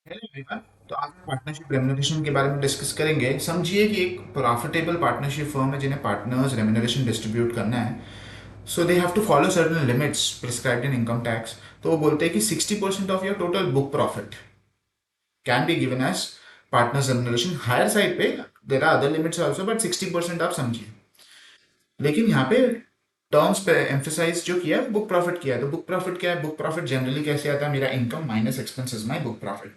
Hello everyone. तो आज हम पार्टनरशिप रेम्युनरेशन के बारे में डिस्कस करेंगे। समझिए कि एक प्रॉफिटेबल पार्टनरशिप फर्म है जिन्हें पार्टनर्स रेम्युनरेशन डिस्ट्रीब्यूट करना है। So they have to follow certain limits prescribed in income tax. तो वो बोलते हैं कि 60% of your total book profit can be given as partners remuneration. Higher side पे there are other limits also, but 60% आप समझिए। लेकिन यहाँ पे टर्म्स पे एम्फेसाइज जो किया है बुक प्रॉफिट किया है। तो बुक प्रॉफिट क्या है? बुक प्रॉफिट जनरली कैसे आता है? मेरा income minus expenses my book profit.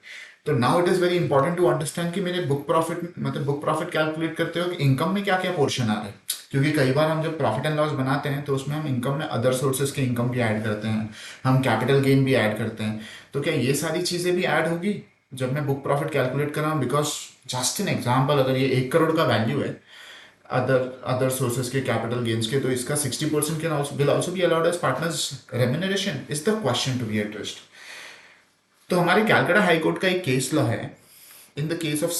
तो now it is very important to understand कि मेरे बुक प्रॉफिट मतलब बुक प्रॉफिट कैलकुलेट करते हो कि इनकम में क्या क्या पोर्शन आ रहा है। क्योंकि कई बार हम जब प्रॉफिट एंड लॉस बनाते हैं तो उसमें हम इनकम में अदर सोर्सेज के इनकम भी ऐड करते हैं, हम कैपिटल गेन भी ऐड करते हैं। तो क्या ये सारी चीज़ें भी ऐड होगी जब मैं बुक प्रॉफिट कैलकुलेट कर रहा हूँ? बिकॉज जस्ट एन एग्जाम्पल, अगर ये 1 करोड़ का वैल्यू है अदर अदर सोर्सेज के कैपिटल गेन्स के, तो इसका 60% can also will also be allowed as partners remuneration is the question to be addressed. तो हमारे कैलकाटा हाई कोर्ट का एक केस लॉ है in the case of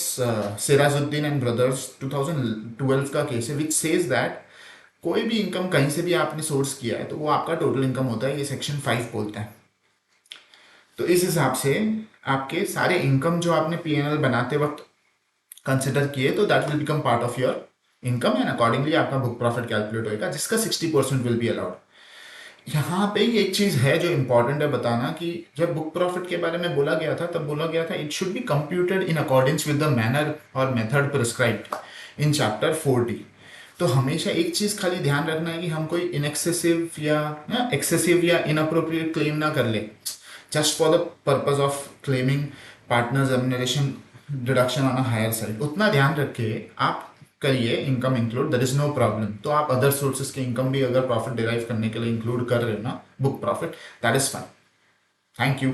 Sirajuddin and brothers 2012 का केस है, विच सेज दैट कोई भी इनकम कहीं से भी आपने सोर्स किया है तो वो आपका टोटल इनकम होता है। ये सेक्शन 5 बोलता है। तो इस हिसाब से आपके सारे इनकम जो आपने पीएनएल बनाते वक्त कंसिडर किए तो that will become part of your income and accordingly आपका बुक प्रॉफिट कैलकुलेट होएगा, जिसका 60% विल बी अलाउड। यहाँ पे एक चीज है जो इंपॉर्टेंट है बताना कि जब बुक प्रॉफिट के बारे में बोला गया था तब बोला गया था it should be computed in accordance with the manner और method prescribed in chapter 4D। तो हमेशा एक चीज खाली ध्यान रखना है कि हम कोई इनएक्सेसिव या एक्सेसिव या इनअप्रोप्रिएट क्लेम ना कर ले just for the purpose of claiming partners remuneration deduction on a higher side. उतना ध्यान रख के आप करिए income include, there is no problem. तो आप अदर सोर्सेज के इनकम भी अगर प्रॉफिट डिराइव करने के लिए इंक्लूड कर रहे हो ना book profit, that is fine. Thank you.